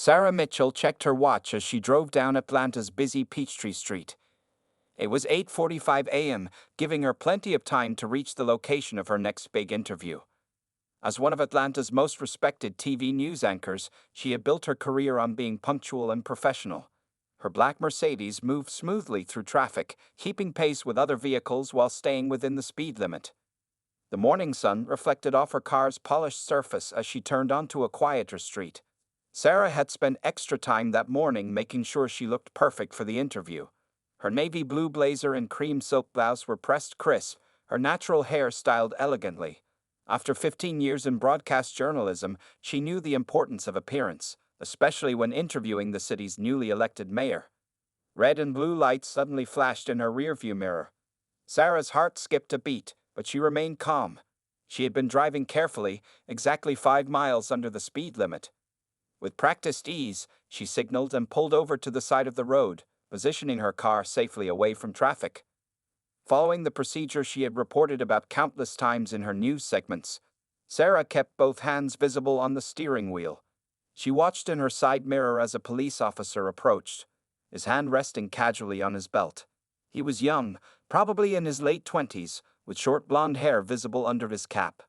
Sarah Mitchell checked her watch as she drove down Atlanta's busy Peachtree Street. It was 8:45 a.m., giving her plenty of time to reach the location of her next big interview. As one of Atlanta's most respected TV news anchors, she had built her career on being punctual and professional. Her black Mercedes moved smoothly through traffic, keeping pace with other vehicles while staying within the speed limit. The morning sun reflected off her car's polished surface as she turned onto a quieter street. Sarah had spent extra time that morning making sure she looked perfect for the interview. Her navy blue blazer and cream silk blouse were pressed crisp, her natural hair styled elegantly. After 15 years in broadcast journalism, she knew the importance of appearance, especially when interviewing the city's newly elected mayor. Red and blue lights suddenly flashed in her rearview mirror. Sarah's heart skipped a beat, but she remained calm. She had been driving carefully, exactly 5 miles under the speed limit. With practiced ease, she signaled and pulled over to the side of the road, positioning her car safely away from traffic. Following the procedure she had reported about countless times in her news segments, Sarah kept both hands visible on the steering wheel. She watched in her side mirror as a police officer approached, his hand resting casually on his belt. He was young, probably in his late 20s, with short blonde hair visible under his cap.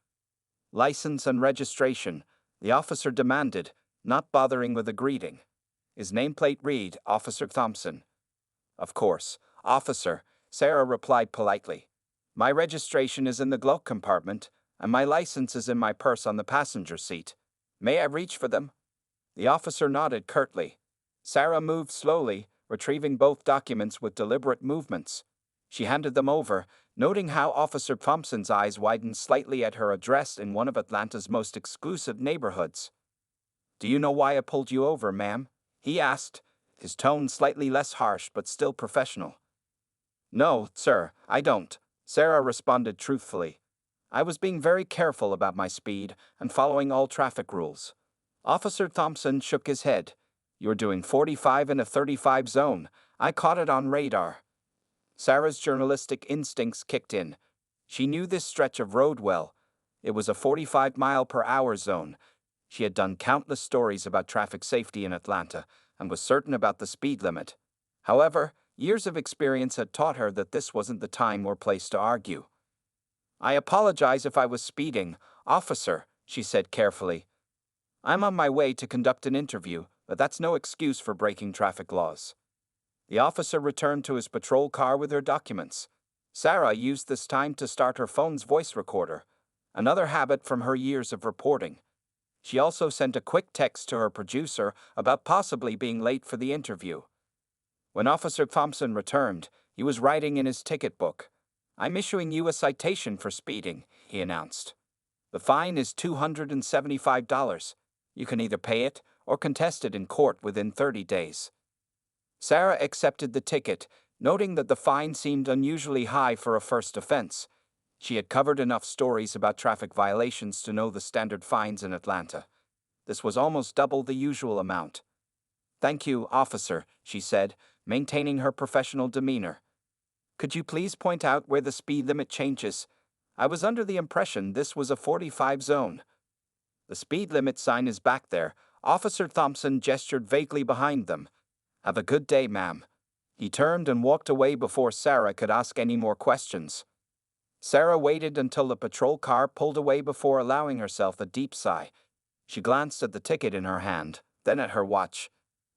"License and registration," the officer demanded, not bothering with a greeting. His nameplate read, "Officer Thompson." "Of course, officer," Sarah replied politely. "My registration is in the glove compartment, and my license is in my purse on the passenger seat. May I reach for them?" The officer nodded curtly. Sarah moved slowly, retrieving both documents with deliberate movements. She handed them over, noting how Officer Thompson's eyes widened slightly at her address in one of Atlanta's most exclusive neighborhoods. "Do you know why I pulled you over, ma'am?" he asked, his tone slightly less harsh but still professional. "No, sir, I don't," Sarah responded truthfully. "I was being very careful about my speed and following all traffic rules." Officer Thompson shook his head. "You're doing 45 in a 35 zone. I caught it on radar." Sarah's journalistic instincts kicked in. She knew this stretch of road well. It was a 45-mile-per-hour zone. She had done countless stories about traffic safety in Atlanta and was certain about the speed limit. However, years of experience had taught her that this wasn't the time or place to argue. "I apologize if I was speeding, officer," she said carefully. "I'm on my way to conduct an interview, but that's no excuse for breaking traffic laws." The officer returned to his patrol car with her documents. Sarah used this time to start her phone's voice recorder, another habit from her years of reporting. She also sent a quick text to her producer about possibly being late for the interview. When Officer Thompson returned, he was writing in his ticket book. "I'm issuing you a citation for speeding," he announced. "The fine is $275. You can either pay it or contest it in court within 30 days. Sarah accepted the ticket, noting that the fine seemed unusually high for a first offense. She had covered enough stories about traffic violations to know the standard fines in Atlanta. This was almost double the usual amount. "Thank you, officer," she said, maintaining her professional demeanor. "Could you please point out where the speed limit changes? I was under the impression this was a 45 zone." "The speed limit sign is back there." Officer Thompson gestured vaguely behind them. "Have a good day, ma'am." He turned and walked away before Sarah could ask any more questions. Sarah waited until the patrol car pulled away before allowing herself a deep sigh. She glanced at the ticket in her hand, then at her watch.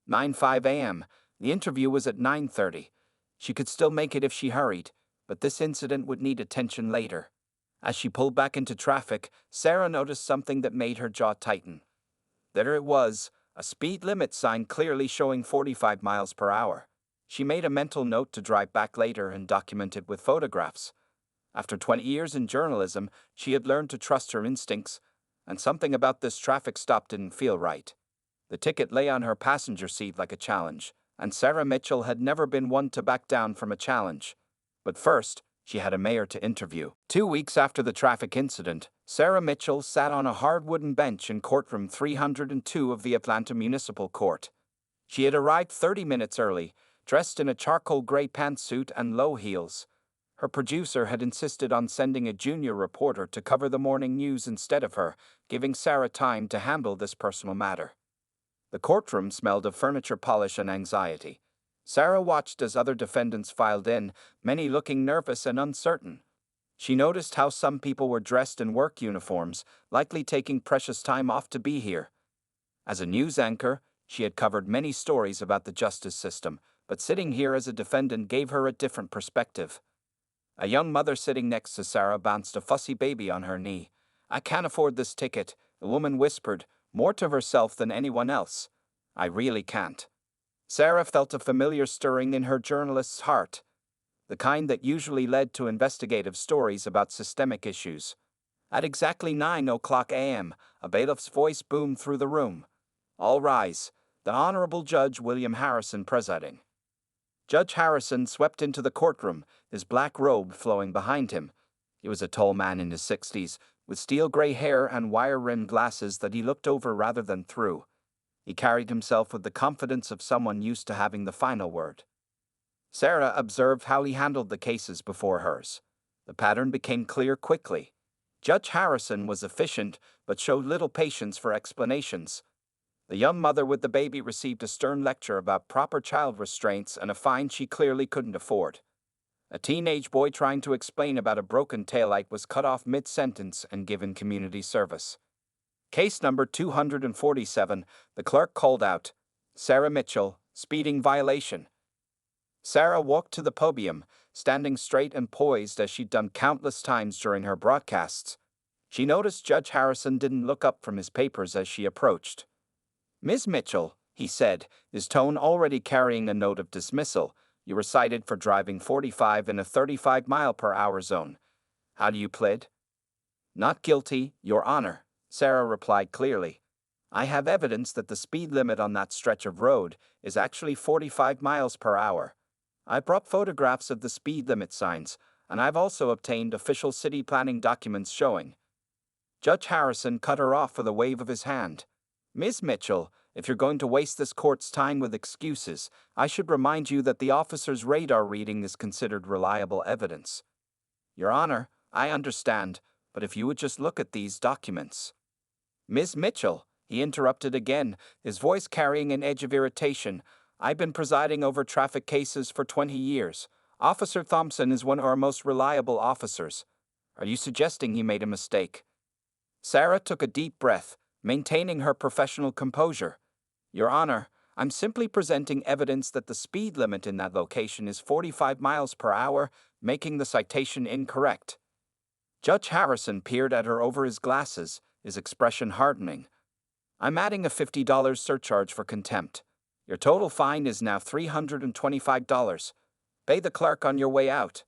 9:05 a.m. The interview was at 9:30. She could still make it if she hurried, but this incident would need attention later. As she pulled back into traffic, Sarah noticed something that made her jaw tighten. There it was, a speed limit sign clearly showing 45 miles per hour. She made a mental note to drive back later and document it with photographs. After 20 years in journalism, she had learned to trust her instincts, and something about this traffic stop didn't feel right. The ticket lay on her passenger seat like a challenge, and Sarah Mitchell had never been one to back down from a challenge. But first, she had a mayor to interview. 2 weeks after the traffic incident, Sarah Mitchell sat on a hard wooden bench in courtroom 302 of the Atlanta Municipal Court. She had arrived 30 minutes early, dressed in a charcoal gray pantsuit and low heels. Her producer had insisted on sending a junior reporter to cover the morning news instead of her, giving Sarah time to handle this personal matter. The courtroom smelled of furniture polish and anxiety. Sarah watched as other defendants filed in, many looking nervous and uncertain. She noticed how some people were dressed in work uniforms, likely taking precious time off to be here. As a news anchor, she had covered many stories about the justice system, but sitting here as a defendant gave her a different perspective. A young mother sitting next to Sarah bounced a fussy baby on her knee. "I can't afford this ticket," the woman whispered, more to herself than anyone else. "I really can't." Sarah felt a familiar stirring in her journalist's heart, the kind that usually led to investigative stories about systemic issues. At exactly 9:00 a.m., a bailiff's voice boomed through the room. "All rise. The Honorable Judge William Harrison presiding." Judge Harrison swept into the courtroom, his black robe flowing behind him. He was a tall man in his 60s, with steel-gray hair and wire-rimmed glasses that he looked over rather than through. He carried himself with the confidence of someone used to having the final word. Sarah observed how he handled the cases before hers. The pattern became clear quickly. Judge Harrison was efficient, but showed little patience for explanations. The young mother with the baby received a stern lecture about proper child restraints and a fine she clearly couldn't afford. A teenage boy trying to explain about a broken taillight was cut off mid-sentence and given community service. Case number 247, the clerk called out, "Sarah Mitchell, speeding violation." Sarah walked to the podium, standing straight and poised as she'd done countless times during her broadcasts. She noticed Judge Harrison didn't look up from his papers as she approached. "Ms. Mitchell," he said, his tone already carrying a note of dismissal, "you were cited for driving 45 in a 35-mile-per-hour zone. How do you plead?" "Not guilty, Your Honor," Sarah replied clearly. "I have evidence that the speed limit on that stretch of road is actually 45 miles per hour. I brought photographs of the speed limit signs, and I've also obtained official city planning documents showing." Judge Harrison cut her off with a wave of his hand. "Ms. Mitchell, if you're going to waste this court's time with excuses, I should remind you that the officer's radar reading is considered reliable evidence." "Your Honor, I understand, but if you would just look at these documents." "Ms. Mitchell," he interrupted again, his voice carrying an edge of irritation, "I've been presiding over traffic cases for 20 years. Officer Thompson is one of our most reliable officers. Are you suggesting he made a mistake?" Sarah took a deep breath, maintaining her professional composure. "Your Honor, I'm simply presenting evidence that the speed limit in that location is 45 miles per hour, making the citation incorrect." Judge Harrison peered at her over his glasses, his expression hardening. "I'm adding a $50 surcharge for contempt. Your total fine is now $325. Pay the clerk on your way out."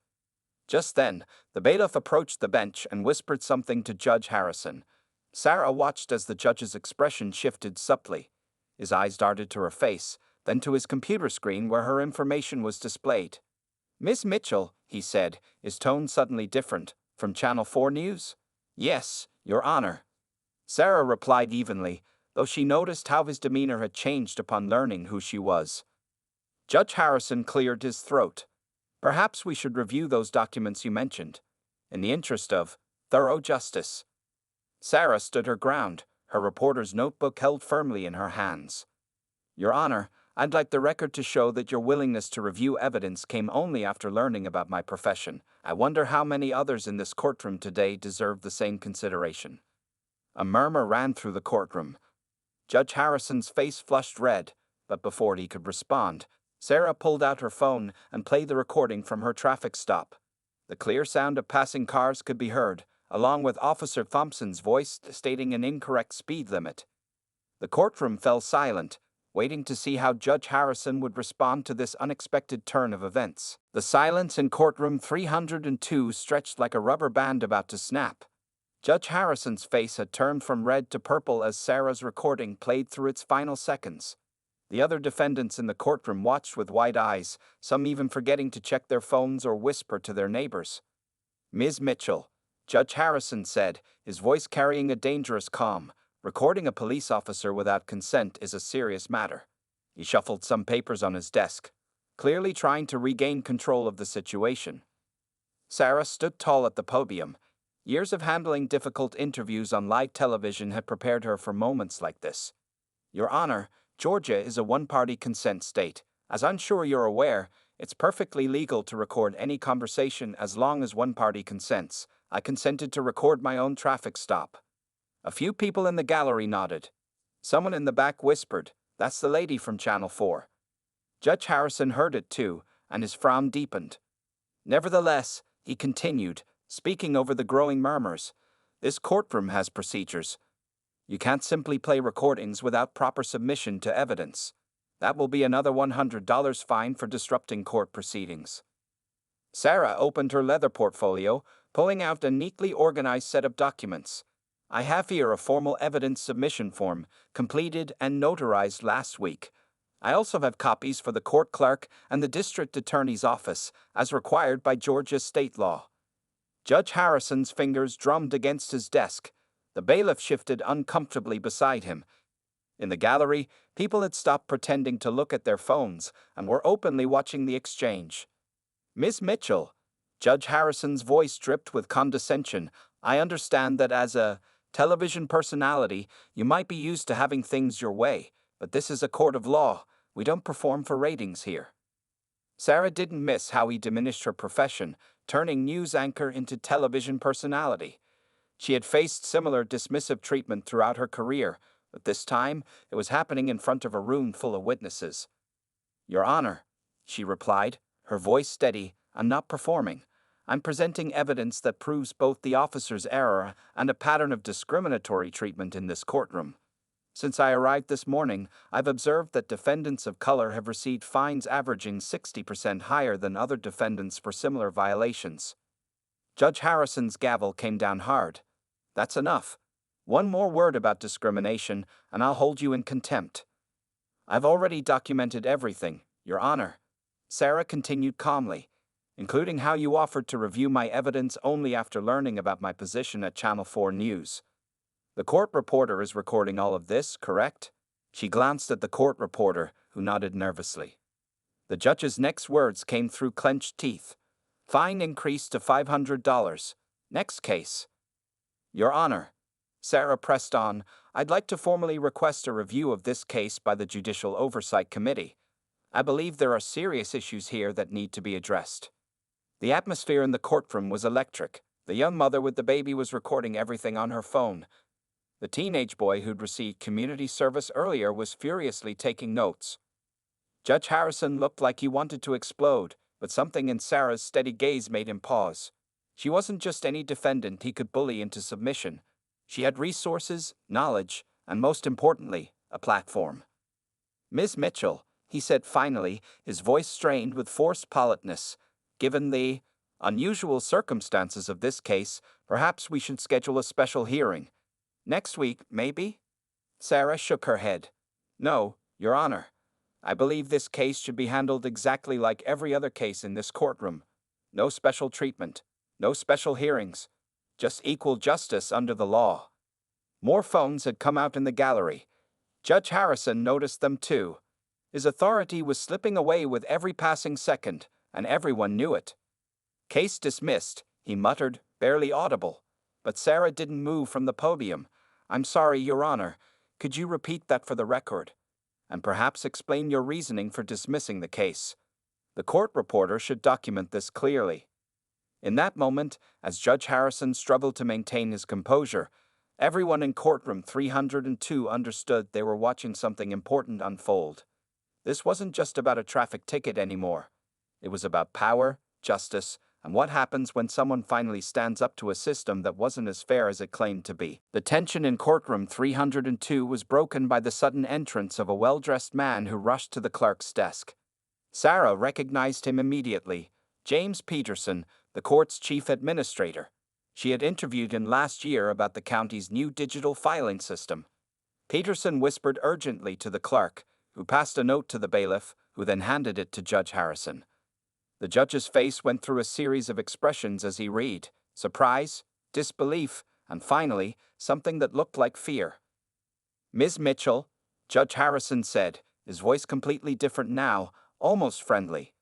Just then, the bailiff approached the bench and whispered something to Judge Harrison. Sarah watched as the judge's expression shifted subtly. His eyes darted to her face, then to his computer screen where her information was displayed. "Miss Mitchell," he said, his tone suddenly different, "from Channel 4 News?" "Yes, Your Honor." Sarah replied evenly, though she noticed how his demeanor had changed upon learning who she was. Judge Harrison cleared his throat. "Perhaps we should review those documents you mentioned, in the interest of thorough justice." Sarah stood her ground, her reporter's notebook held firmly in her hands. "Your Honor, I'd like the record to show that your willingness to review evidence came only after learning about my profession. I wonder how many others in this courtroom today deserve the same consideration." A murmur ran through the courtroom. Judge Harrison's face flushed red, but before he could respond, Sarah pulled out her phone and played the recording from her traffic stop. The clear sound of passing cars could be heard, along with Officer Thompson's voice stating an incorrect speed limit. The courtroom fell silent, waiting to see how Judge Harrison would respond to this unexpected turn of events. The silence in courtroom 302 stretched like a rubber band about to snap. Judge Harrison's face had turned from red to purple as Sarah's recording played through its final seconds. The other defendants in the courtroom watched with wide eyes, some even forgetting to check their phones or whisper to their neighbors. "Ms. Mitchell," Judge Harrison said, his voice carrying a dangerous calm, "recording a police officer without consent is a serious matter." He shuffled some papers on his desk, clearly trying to regain control of the situation. Sarah stood tall at the podium. Years of handling difficult interviews on live television had prepared her for moments like this. "Your Honor," Georgia is a one-party consent state. As I'm sure you're aware, it's perfectly legal to record any conversation as long as one party consents. I consented to record my own traffic stop. A few people in the gallery nodded. Someone in the back whispered, "That's the lady from Channel 4. Judge Harrison heard it too, and his frown deepened. Nevertheless, he continued, speaking over the growing murmurs, "This courtroom has procedures. You can't simply play recordings without proper submission to evidence. That will be another $100 fine for disrupting court proceedings." Sarah opened her leather portfolio, pulling out a neatly organized set of documents. "I have here a formal evidence submission form, completed and notarized last week. I also have copies for the court clerk and the district attorney's office, as required by Georgia state law." Judge Harrison's fingers drummed against his desk. The bailiff shifted uncomfortably beside him. In the gallery, people had stopped pretending to look at their phones and were openly watching the exchange. "Miss Mitchell," Judge Harrison's voice dripped with condescension, "I understand that as a television personality, you might be used to having things your way, but this is a court of law. We don't perform for ratings here." Sarah didn't miss how he diminished her profession, turning news anchor into television personality. She had faced similar dismissive treatment throughout her career, but this time it was happening in front of a room full of witnesses. "Your Honor," she replied, her voice steady, "I'm not performing. I'm presenting evidence that proves both the officer's error and a pattern of discriminatory treatment in this courtroom. Since I arrived this morning, I've observed that defendants of color have received fines averaging 60% higher than other defendants for similar violations." Judge Harrison's gavel came down hard. "That's enough. One more word about discrimination, and I'll hold you in contempt." "I've already documented everything, Your Honor," Sarah continued calmly, "including how you offered to review my evidence only after learning about my position at Channel 4 News. The court reporter is recording all of this, correct?" She glanced at the court reporter, who nodded nervously. The judge's next words came through clenched teeth. "Fine increased to $500. Next case." "Your Honor," Sarah pressed on, "I'd like to formally request a review of this case by the Judicial Oversight Committee. I believe there are serious issues here that need to be addressed." The atmosphere in the courtroom was electric. The young mother with the baby was recording everything on her phone. The teenage boy who'd received community service earlier was furiously taking notes. Judge Harrison looked like he wanted to explode, but something in Sarah's steady gaze made him pause. She wasn't just any defendant he could bully into submission. She had resources, knowledge, and most importantly, a platform. "Ms. Mitchell," he said finally, his voice strained with forced politeness, "given the unusual circumstances of this case, perhaps we should schedule a special hearing. Next week, maybe?" Sarah shook her head. "No, Your Honor. I believe this case should be handled exactly like every other case in this courtroom. No special treatment, no special hearings, just equal justice under the law." More phones had come out in the gallery. Judge Harrison noticed them too. His authority was slipping away with every passing second, and everyone knew it. "Case dismissed," he muttered, barely audible. But Sarah didn't move from the podium. "I'm sorry, Your Honor. Could you repeat that for the record? And perhaps explain your reasoning for dismissing the case. The court reporter should document this clearly." In that moment, as Judge Harrison struggled to maintain his composure, everyone in courtroom 302 understood they were watching something important unfold. This wasn't just about a traffic ticket anymore. It was about power, justice, and what happens when someone finally stands up to a system that wasn't as fair as it claimed to be. The tension in courtroom 302 was broken by the sudden entrance of a well-dressed man who rushed to the clerk's desk. Sarah recognized him immediately. James Peterson, the court's chief administrator. She had interviewed him last year about the county's new digital filing system. Peterson whispered urgently to the clerk, who passed a note to the bailiff, who then handed it to Judge Harrison. The judge's face went through a series of expressions as he read: surprise, disbelief, and finally, something that looked like fear. "Ms. Mitchell," Judge Harrison said, his voice completely different now, almost friendly.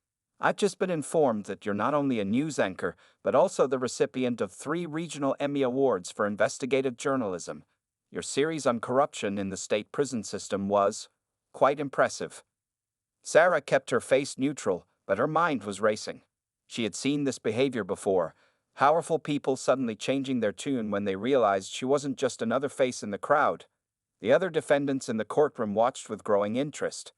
"I've just been informed that you're not only a news anchor, but also the recipient of 3 regional Emmy Awards for investigative journalism. Your series on corruption in the state prison system was Quite impressive. Sarah kept her face neutral, but her mind was racing. She had seen this behavior before. Powerful people suddenly changing their tune when they realized she wasn't just another face in the crowd. The other defendants in the courtroom watched with growing interest.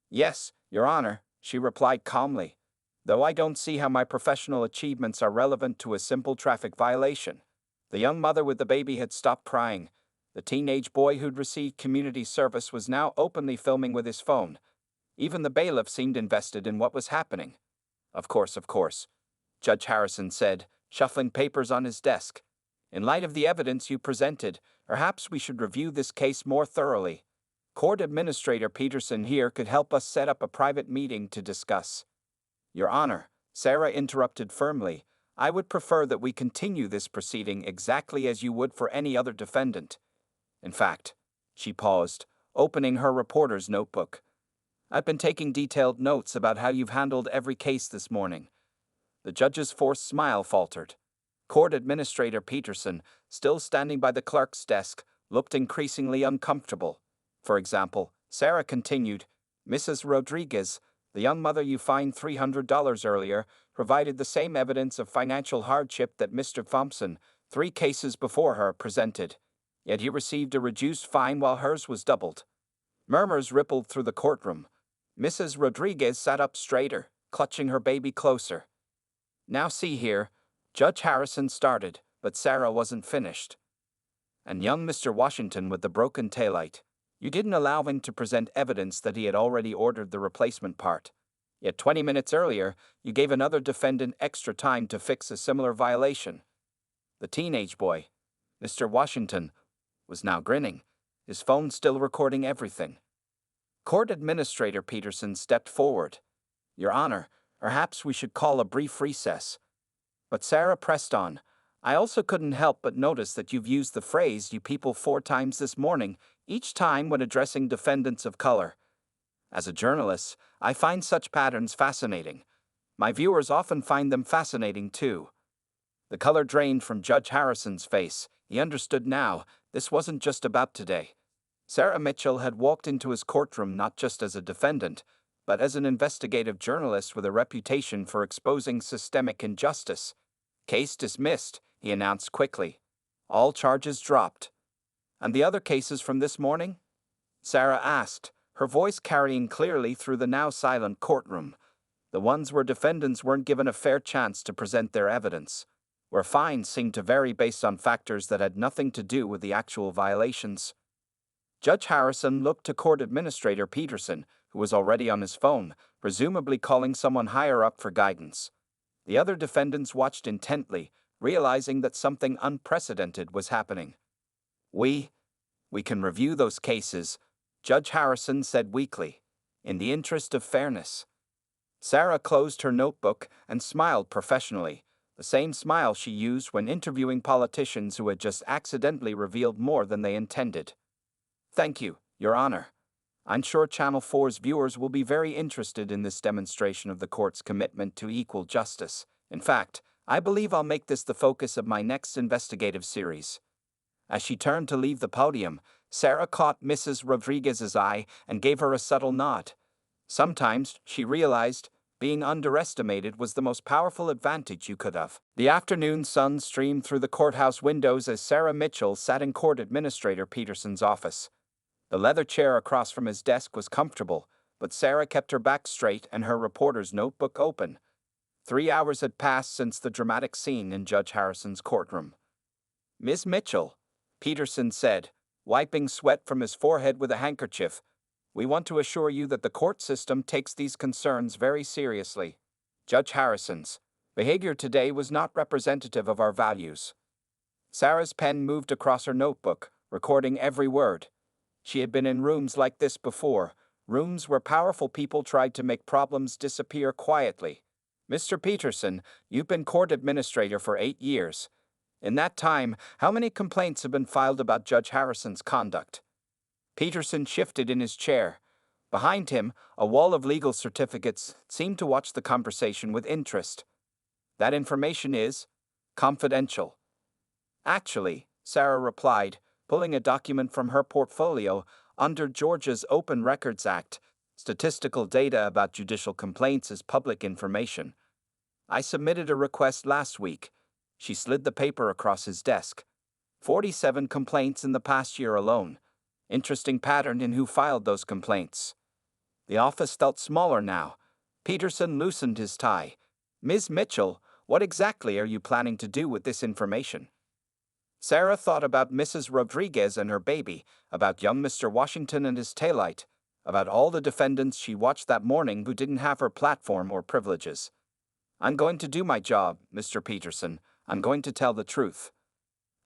"Yes, Your Honor," she replied calmly, "though I don't see how my professional achievements are relevant to a simple traffic violation." The young mother with the baby had stopped crying. The teenage boy who'd received community service was now openly filming with his phone. Even the bailiff seemed invested in what was happening. Of course," Judge Harrison said, shuffling papers on his desk. "In light of the evidence you presented, perhaps we should review this case more thoroughly. Court Administrator Peterson here could help us set up a private meeting to discuss." "Your Honor," Sarah interrupted firmly, "I would prefer that we continue this proceeding exactly as you would for any other defendant. In fact," she paused, opening her reporter's notebook, "I've been taking detailed notes about how you've handled every case this morning." The judge's forced smile faltered. Court Administrator Peterson, still standing by the clerk's desk, looked increasingly uncomfortable. "For example," Sarah continued, "Mrs. Rodriguez, the young mother you fined $300 earlier, provided the same evidence of financial hardship that Mr. Thompson, 3 cases before her, presented. Yet he received a reduced fine while hers was doubled." Murmurs rippled through the courtroom. Mrs. Rodriguez sat up straighter, clutching her baby closer. "Now see here," Judge Harrison started, but Sarah wasn't finished. "And young Mr. Washington with the broken taillight. You didn't allow him to present evidence that he had already ordered the replacement part. Yet 20 minutes earlier, you gave another defendant extra time to fix a similar violation." The teenage boy, Mr. Washington, was now grinning, his phone still recording everything. Court Administrator Peterson stepped forward. "Your Honor, perhaps we should call a brief recess." But Sarah pressed on. "I also couldn't help but notice that you've used the phrase 'you people' 4 times this morning, each time when addressing defendants of color. As a journalist, I find such patterns fascinating. My viewers often find them fascinating too." The color drained from Judge Harrison's face. He understood now, this wasn't just about today. Sarah Mitchell had walked into his courtroom not just as a defendant, but as an investigative journalist with a reputation for exposing systemic injustice. "Case dismissed," he announced quickly. "All charges dropped." "And the other cases from this morning?" Sarah asked, her voice carrying clearly through the now silent courtroom. "The ones where defendants weren't given a fair chance to present their evidence, where fines seemed to vary based on factors that had nothing to do with the actual violations." Judge Harrison looked to Court Administrator Peterson, who was already on his phone, presumably calling someone higher up for guidance. The other defendants watched intently, realizing that something unprecedented was happening. We can review those cases," Judge Harrison said weakly, "in the interest of fairness." Sarah closed her notebook and smiled professionally, the same smile she used when interviewing politicians who had just accidentally revealed more than they intended. "Thank you, Your Honor. I'm sure Channel 4's viewers will be very interested in this demonstration of the court's commitment to equal justice. In fact, I believe I'll make this the focus of my next investigative series." As she turned to leave the podium, Sarah caught Mrs. Rodriguez's eye and gave her a subtle nod. Sometimes, she realized, being underestimated was the most powerful advantage you could have. The afternoon sun streamed through the courthouse windows as Sarah Mitchell sat in Court Administrator Peterson's office. The leather chair across from his desk was comfortable, but Sarah kept her back straight and her reporter's notebook open. 3 hours had passed since the dramatic scene in Judge Harrison's courtroom. "Ms. Mitchell," Peterson said, wiping sweat from his forehead with a handkerchief, "we want to assure you that the court system takes these concerns very seriously. Judge Harrison's behavior today was not representative of our values." Sarah's pen moved across her notebook, recording every word. She had been in rooms like this before, rooms where powerful people tried to make problems disappear quietly. "Mr. Peterson, you've been court administrator for 8 years. In that time, how many complaints have been filed about Judge Harrison's conduct?" Peterson shifted in his chair. Behind him, a wall of legal certificates seemed to watch the conversation with interest. "That information is confidential." "Actually," Sarah replied, pulling a document from her portfolio, Under Georgia's Open Records Act, statistical data about judicial complaints is public information. I submitted a request last week. She slid the paper across his desk. 47 complaints in the past year alone. Interesting pattern in who filed those complaints. The office felt smaller now. Peterson loosened his tie. Ms. Mitchell, what exactly are you planning to do with this information? Sarah thought about Mrs. Rodriguez and her baby, about young Mr. Washington and his taillight, about all the defendants she watched that morning who didn't have her platform or privileges. I'm going to do my job, Mr. Peterson. I'm going to tell the truth.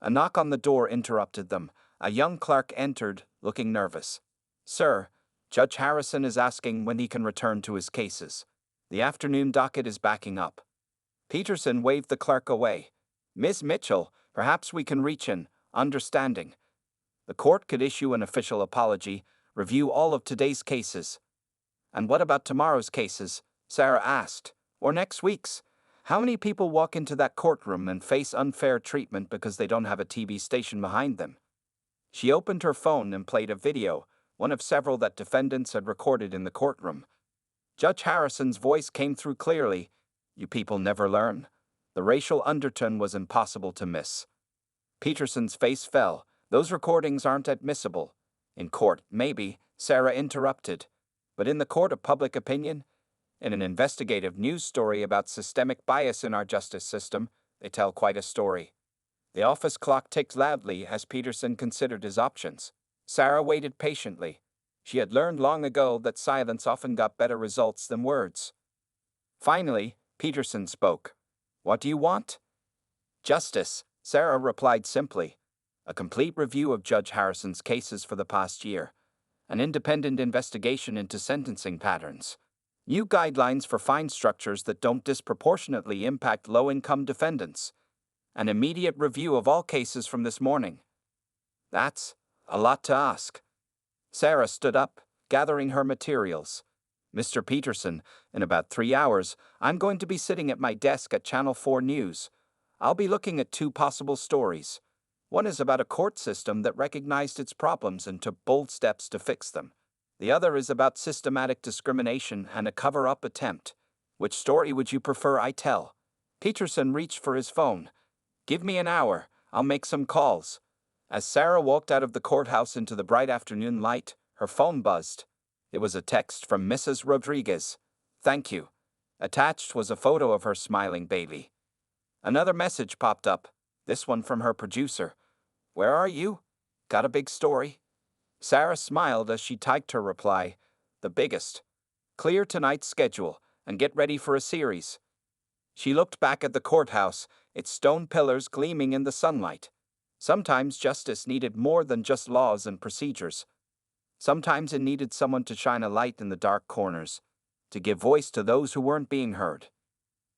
A knock on the door interrupted them. A young clerk entered, looking nervous. Sir, Judge Harrison is asking when he can return to his cases. The afternoon docket is backing up. Peterson waved the clerk away. Ms. Mitchell, perhaps we can reach an understanding. The court could issue an official apology, review all of today's cases. And what about tomorrow's cases? Sarah asked. Or next week's? How many people walk into that courtroom and face unfair treatment because they don't have a TV station behind them? She opened her phone and played a video, one of several that defendants had recorded in the courtroom. Judge Harrison's voice came through clearly. You people never learn. The racial undertone was impossible to miss. Peterson's face fell. Those recordings aren't admissible. In court, maybe, Sarah interrupted. But in the court of public opinion? In an investigative news story about systemic bias in our justice system, they tell quite a story. The office clock ticked loudly as Peterson considered his options. Sarah waited patiently. She had learned long ago that silence often got better results than words. Finally, Peterson spoke. What do you want? Justice, Sarah replied simply. A complete review of Judge Harrison's cases for the past year. An independent investigation into sentencing patterns. New guidelines for fine structures that don't disproportionately impact low-income defendants. An immediate review of all cases from this morning. That's a lot to ask. Sarah stood up, gathering her materials. Mr. Peterson, in about 3 hours, I'm going to be sitting at my desk at Channel 4 News. I'll be looking at 2 possible stories. One is about a court system that recognized its problems and took bold steps to fix them. The other is about systematic discrimination and a cover-up attempt. Which story would you prefer I tell? Peterson reached for his phone. Give me an hour. I'll make some calls. As Sarah walked out of the courthouse into the bright afternoon light, her phone buzzed. It was a text from Mrs. Rodriguez. Thank you. Attached was a photo of her smiling baby. Another message popped up, this one from her producer. Where are you? Got a big story? Sarah smiled as she typed her reply. The biggest. Clear tonight's schedule and get ready for a series. She looked back at the courthouse, its stone pillars gleaming in the sunlight. Sometimes justice needed more than just laws and procedures. Sometimes it needed someone to shine a light in the dark corners, to give voice to those who weren't being heard.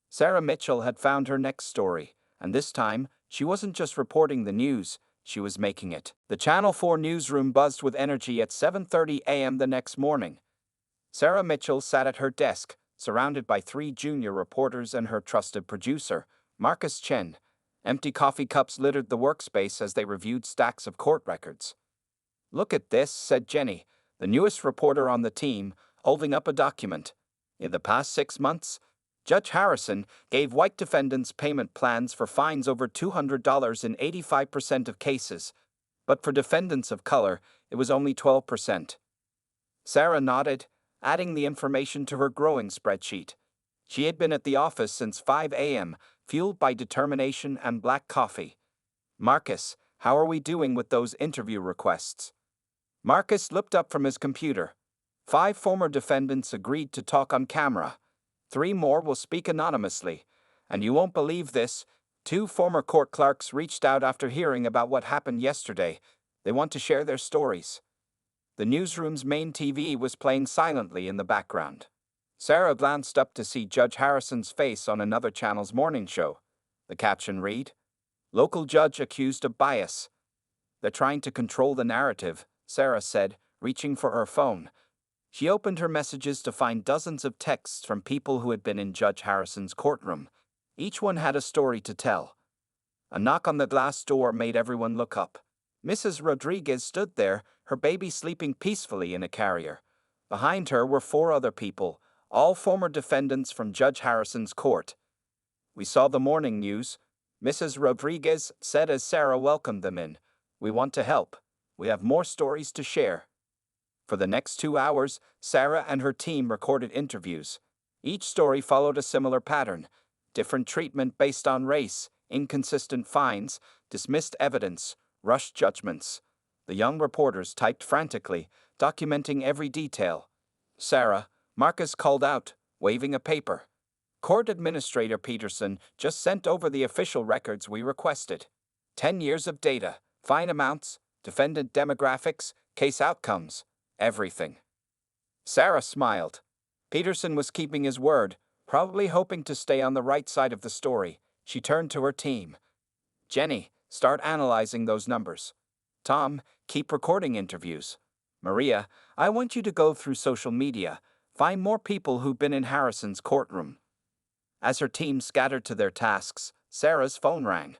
Sarah Mitchell had found her next story, and this time, she wasn't just reporting the news, she was making it. The Channel 4 newsroom buzzed with energy at 7:30 a.m. the next morning. Sarah Mitchell sat at her desk, surrounded by 3 junior reporters and her trusted producer, Marcus Chen. Empty coffee cups littered the workspace as they reviewed stacks of court records. Look at this, said Jenny, the newest reporter on the team, holding up a document. In the past 6 months, Judge Harrison gave white defendants payment plans for fines over $200 in 85% of cases, but for defendants of color, it was only 12%. Sarah nodded, adding the information to her growing spreadsheet. She had been at the office since 5 a.m., fueled by determination and black coffee. Marcus, how are we doing with those interview requests? Marcus looked up from his computer. 5 former defendants agreed to talk on camera. 3 more will speak anonymously. And you won't believe this, 2 former court clerks reached out after hearing about what happened yesterday. They want to share their stories. The newsroom's main TV was playing silently in the background. Sarah glanced up to see Judge Harrison's face on another channel's morning show. The caption read, Local judge accused of bias. They're trying to control the narrative, Sarah said, reaching for her phone. She opened her messages to find dozens of texts from people who had been in Judge Harrison's courtroom. Each one had a story to tell. A knock on the glass door made everyone look up. Mrs. Rodriguez stood there, her baby sleeping peacefully in a carrier. Behind her were 4 other people, all former defendants from Judge Harrison's court. "We saw the morning news," Mrs. Rodriguez said as Sarah welcomed them in. "We want to help. We have more stories to share." For the next 2 hours, Sarah and her team recorded interviews. Each story followed a similar pattern: different treatment based on race, inconsistent fines, dismissed evidence, rushed judgments. The young reporters typed frantically, documenting every detail. "Sarah," Marcus called out, waving a paper. "Court Administrator Peterson just sent over the official records we requested. 10 years of data, fine amounts, defendant demographics, case outcomes, everything." Sarah smiled. Peterson was keeping his word, probably hoping to stay on the right side of the story. She turned to her team. "Jenny, start analyzing those numbers. Tom, keep recording interviews. Maria, I want you to go through social media, find more people who've been in Harrison's courtroom." As her team scattered to their tasks, Sarah's phone rang.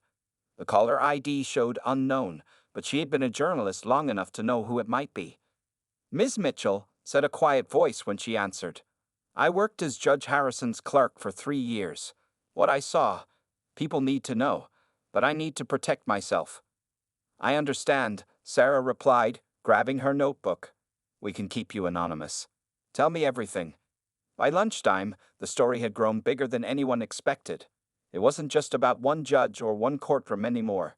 The caller ID showed unknown, but she had been a journalist long enough to know who it might be. "Ms. Mitchell," said a quiet voice when she answered. "I worked as Judge Harrison's clerk for 3 years. What I saw, people need to know, but I need to protect myself." "I understand," Sarah replied, grabbing her notebook. "We can keep you anonymous. Tell me everything." By lunchtime, the story had grown bigger than anyone expected. It wasn't just about one judge or one courtroom anymore.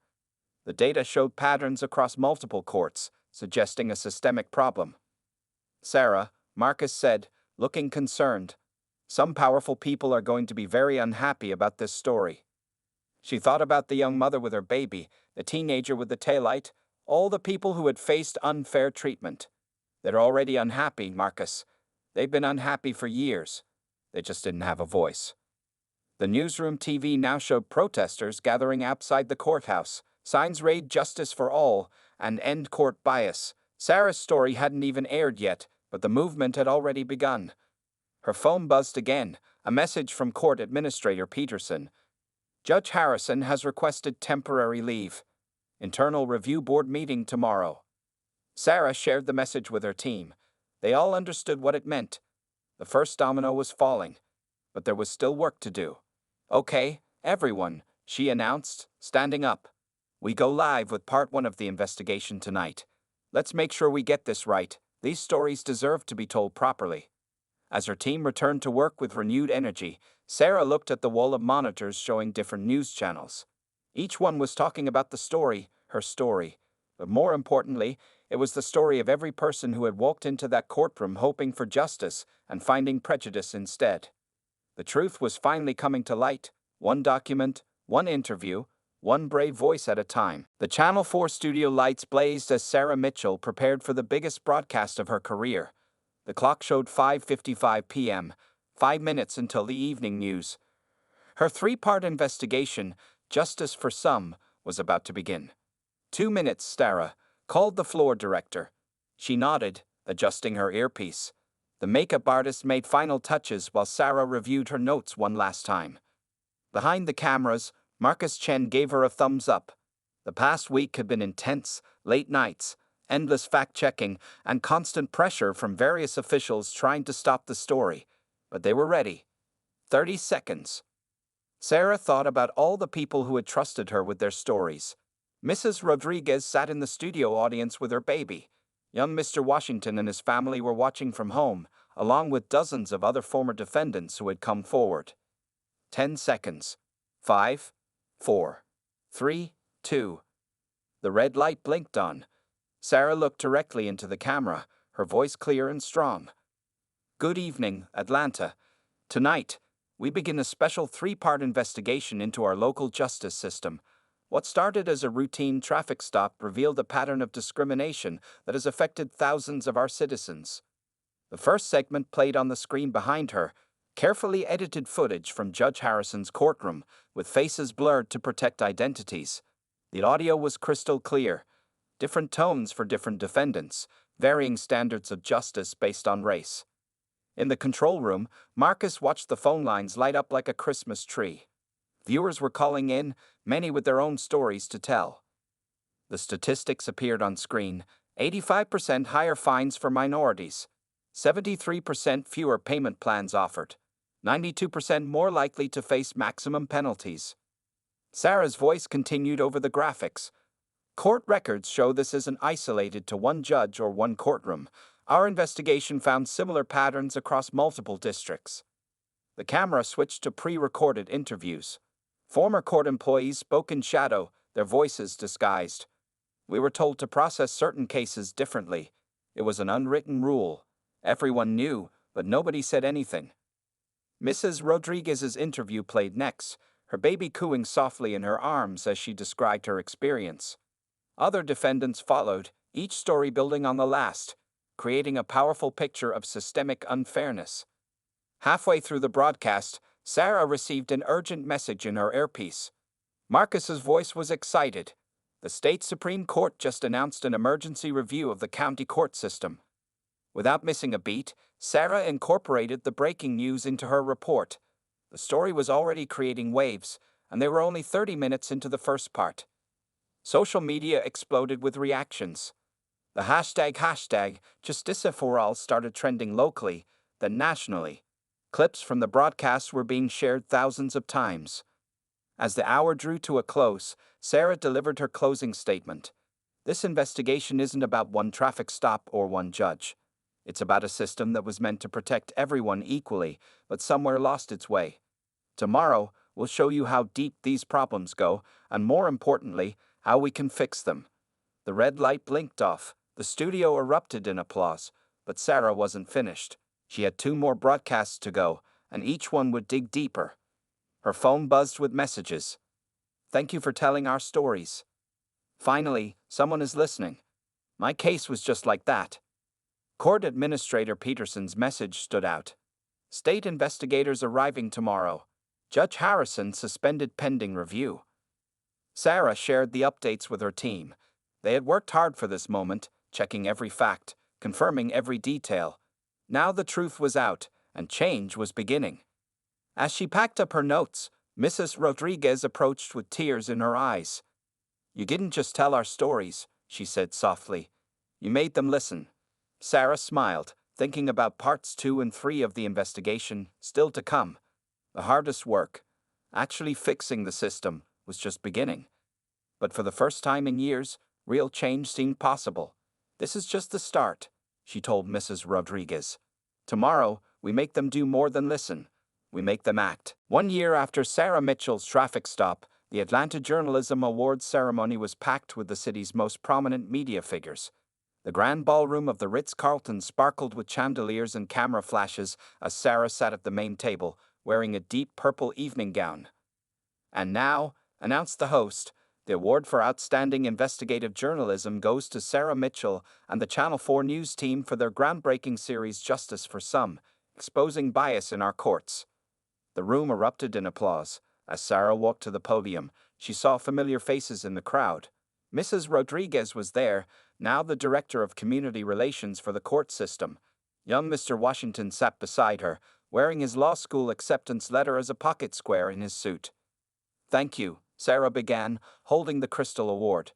The data showed patterns across multiple courts, suggesting a systemic problem. "Sarah," Marcus said, looking concerned, "some powerful people are going to be very unhappy about this story." She thought about the young mother with her baby, the teenager with the taillight, all the people who had faced unfair treatment. "They're already unhappy, Marcus. They've been unhappy for years. They just didn't have a voice." The newsroom TV now showed protesters gathering outside the courthouse. Signs read "Justice for All" and "End Court Bias." Sarah's story hadn't even aired yet, but the movement had already begun. Her phone buzzed again, a message from Court Administrator Peterson. "Judge Harrison has requested temporary leave. Internal Review Board meeting tomorrow." Sarah shared the message with her team. They all understood what it meant. The first domino was falling, but there was still work to do. "Okay, everyone," she announced, standing up. "We go live with part 1 of the investigation tonight. Let's make sure we get this right. These stories deserve to be told properly." As her team returned to work with renewed energy, Sarah looked at the wall of monitors showing different news channels. Each one was talking about the story, her story. But more importantly, it was the story of every person who had walked into that courtroom hoping for justice and finding prejudice instead. The truth was finally coming to light, one document, one interview, one brave voice at a time. The Channel 4 studio lights blazed as Sarah Mitchell prepared for the biggest broadcast of her career. The clock showed 5:55 p.m., 5 minutes until the evening news. Her 3-part investigation, Justice for Some, was about to begin. 2 minutes, Sarah, called the floor director. She nodded, adjusting her earpiece. The makeup artist made final touches while Sarah reviewed her notes one last time. Behind the cameras, Marcus Chen gave her a thumbs up. The past week had been intense, late nights, endless fact-checking, and constant pressure from various officials trying to stop the story. But they were ready. 30 seconds. Sarah thought about all the people who had trusted her with their stories. Mrs. Rodriguez sat in the studio audience with her baby. Young Mr. Washington and his family were watching from home, along with dozens of other former defendants who had come forward. 10 seconds. 5, 4, 3, 2. The red light blinked on. Sarah looked directly into the camera, her voice clear and strong. "Good evening, Atlanta. Tonight, we begin a special 3-part investigation into our local justice system. What started as a routine traffic stop revealed a pattern of discrimination that has affected thousands of our citizens." The first segment played on the screen behind her, carefully edited footage from Judge Harrison's courtroom, with faces blurred to protect identities. The audio was crystal clear. Different tones for different defendants, varying standards of justice based on race. In the control room, Marcus watched the phone lines light up like a Christmas tree. Viewers were calling in, many with their own stories to tell. The statistics appeared on screen: 85% higher fines for minorities, 73% fewer payment plans offered, 92% more likely to face maximum penalties. Sarah's voice continued over the graphics. Court records show this isn't isolated to one judge or one courtroom. Our investigation found similar patterns across multiple districts. The camera switched to pre-recorded interviews. Former court employees spoke in shadow, their voices disguised. We were told to process certain cases differently. It was an unwritten rule. Everyone knew, but nobody said anything. Mrs. Rodriguez's interview played next, her baby cooing softly in her arms as she described her experience. Other defendants followed, each story building on the last, creating a powerful picture of systemic unfairness. Halfway through the broadcast, Sarah received an urgent message in her earpiece. Marcus's voice was excited. The state Supreme Court just announced an emergency review of the county court system. Without missing a beat, Sarah incorporated the breaking news into her report. The story was already creating waves, and they were only 30 minutes into the first part. Social media exploded with reactions. The hashtag Justicia for All started trending locally, then nationally. Clips from the broadcasts were being shared thousands of times. As the hour drew to a close, Sarah delivered her closing statement. This investigation isn't about one traffic stop or one judge. It's about a system that was meant to protect everyone equally, but somewhere lost its way. Tomorrow, we'll show you how deep these problems go, and more importantly, how we can fix them. The red light blinked off. The studio erupted in applause, but Sarah wasn't finished. She had 2 more broadcasts to go, and each one would dig deeper. Her phone buzzed with messages. Thank you for telling our stories. Finally, someone is listening. My case was just like that. Court Administrator Peterson's message stood out. State investigators arriving tomorrow. Judge Harrison suspended pending review. Sarah shared the updates with her team. They had worked hard for this moment, checking every fact, confirming every detail. Now the truth was out, and change was beginning. As she packed up her notes, Mrs. Rodriguez approached with tears in her eyes. You didn't just tell our stories, she said softly. You made them listen. Sarah smiled, thinking about parts 2 and 3 of the investigation, still to come. The hardest work, actually fixing the system, was just beginning. But for the first time in years, real change seemed possible. This is just the start, she told Mrs. Rodriguez. Tomorrow, we make them do more than listen. We make them act. 1 year after Sarah Mitchell's traffic stop, the Atlanta Journalism Awards ceremony was packed with the city's most prominent media figures. The grand ballroom of the Ritz-Carlton sparkled with chandeliers and camera flashes as Sarah sat at the main table, wearing a deep purple evening gown. And now, announced the host, the award for outstanding investigative journalism goes to Sarah Mitchell and the Channel 4 News team for their groundbreaking series Justice for Some, exposing bias in our courts. The room erupted in applause. As Sarah walked to the podium, she saw familiar faces in the crowd. Mrs. Rodriguez was there, now the Director of Community Relations for the court system. Young Mr. Washington sat beside her, wearing his law school acceptance letter as a pocket square in his suit. Thank you, Sarah began, holding the Crystal Award.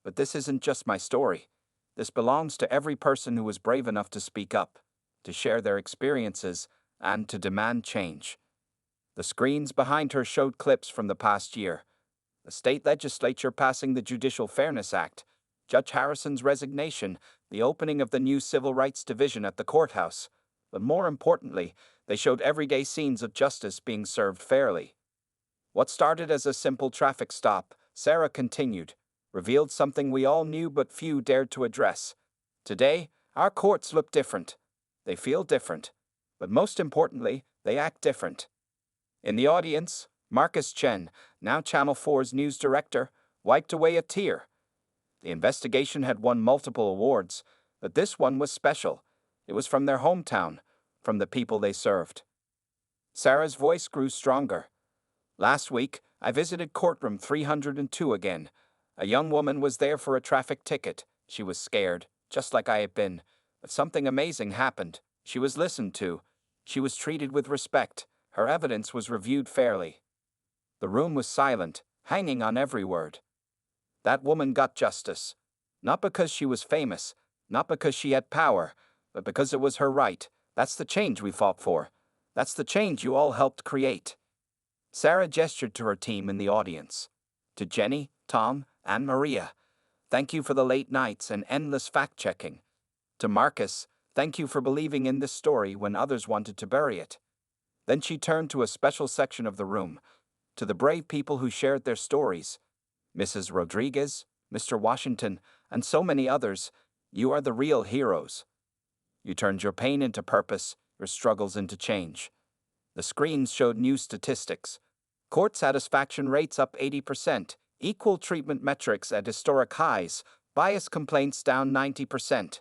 But this isn't just my story. This belongs to every person who was brave enough to speak up, to share their experiences, and to demand change. The screens behind her showed clips from the past year. The state legislature passing the Judicial Fairness Act, Judge Harrison's resignation, the opening of the new Civil Rights Division at the courthouse. But more importantly, they showed everyday scenes of justice being served fairly. What started as a simple traffic stop, Sarah continued, revealed something we all knew but few dared to address. Today, our courts look different. They feel different. But most importantly, they act different. In the audience, Marcus Chen, now Channel 4's news director, wiped away a tear. The investigation had won multiple awards, but this one was special. It was from their hometown, from the people they served. Sarah's voice grew stronger. Last week, I visited courtroom 302 again. A young woman was there for a traffic ticket. She was scared, just like I had been. But something amazing happened. She was listened to. She was treated with respect. Her evidence was reviewed fairly. The room was silent, hanging on every word. That woman got justice. Not because she was famous, not because she had power, but because it was her right. That's the change we fought for. That's the change you all helped create. Sarah gestured to her team in the audience. To Jenny, Tom, and Maria, thank you for the late nights and endless fact-checking. To Marcus, thank you for believing in this story when others wanted to bury it. Then she turned to a special section of the room, to the brave people who shared their stories. Mrs. Rodriguez, Mr. Washington, and so many others, you are the real heroes. You turned your pain into purpose, your struggles into change. The screens showed new statistics. Court satisfaction rates up 80%, equal treatment metrics at historic highs, bias complaints down 90%.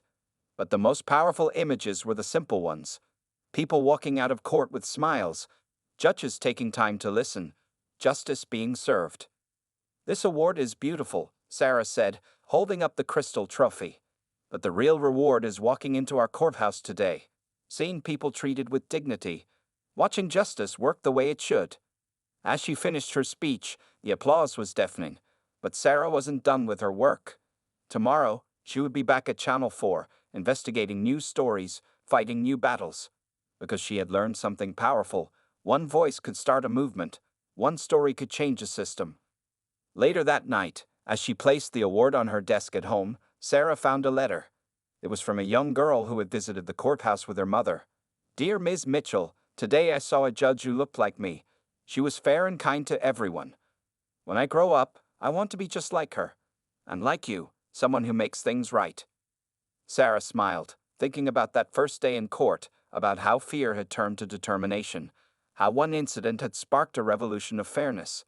But the most powerful images were the simple ones. People walking out of court with smiles, judges taking time to listen, justice being served. This award is beautiful, Sarah said, holding up the crystal trophy. But the real reward is walking into our courthouse today, seeing people treated with dignity, watching justice work the way it should. As she finished her speech, the applause was deafening, but Sarah wasn't done with her work. Tomorrow, she would be back at Channel 4, investigating new stories, fighting new battles. Because she had learned something powerful, one voice could start a movement, one story could change a system. Later that night, as she placed the award on her desk at home, Sarah found a letter. It was from a young girl who had visited the courthouse with her mother. Dear Ms. Mitchell, today I saw a judge who looked like me. She was fair and kind to everyone. When I grow up, I want to be just like her. And like you, someone who makes things right. Sarah smiled, thinking about that first day in court, about how fear had turned to determination, how one incident had sparked a revolution of fairness.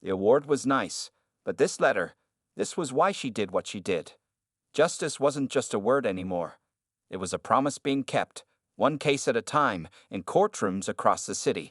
The award was nice, but this letter, this was why she did what she did. Justice wasn't just a word anymore. It was a promise being kept, one case at a time, in courtrooms across the city.